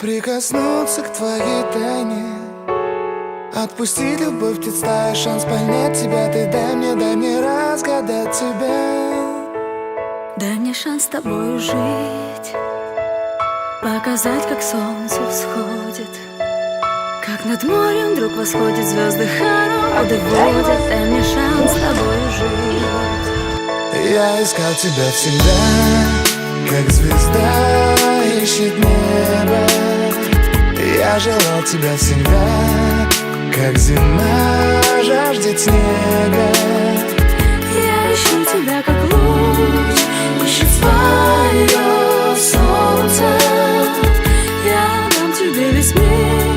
Прикоснуться к твоей тайне, отпустить любовь, представить шанс понять тебя. Ты дай мне разгадать тебя. Дай мне шанс с тобой жить, показать, как солнце всходит, как над морем вдруг восходит, звезды хороводы водят. Дай мне шанс с тобой жить. Я искал тебя всегда, как звезда ищет небо. Я желал тебя всегда, как зима жаждет снега. Я ищу тебя, как луч ищет свое солнце. Я дам тебе весь мир,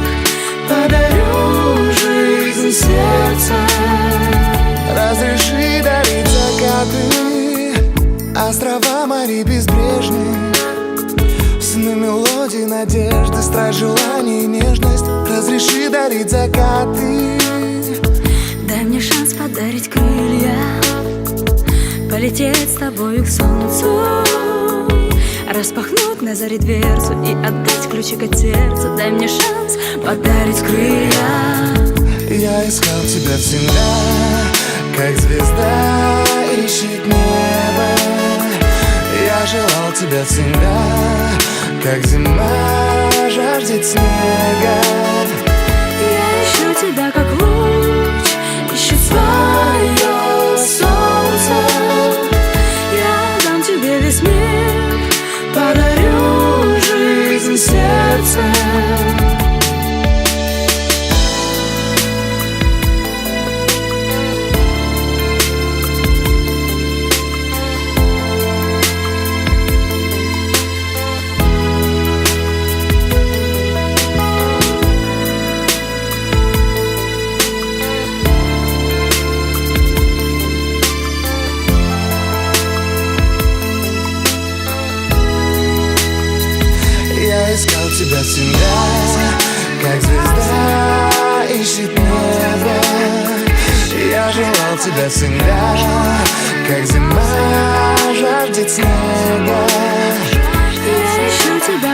подарю жизнь сердца. Разреши дарить закаты, острова морей безбрежных, сны, мелодии, надежды, страсть, желание и нежность. Разреши дарить закаты. Дай мне шанс подарить крылья, полететь с тобою к солнцу, распахнуть на заре дверцу и отдать ключик от сердца. Дай мне шанс подарить крылья. Я искал тебя всегда, как звезда ищет небо. Я желал тебя всегда, как зима жаждет снега. Я ищу тебя, как луч ищет свое солнце. Я дам тебе весь мир, подарю жизнь сердца. Я искал тебя всегда, как звезда ищет небо. Я желал тебя всегда, как зима жаждет снега. Я ищу тебя,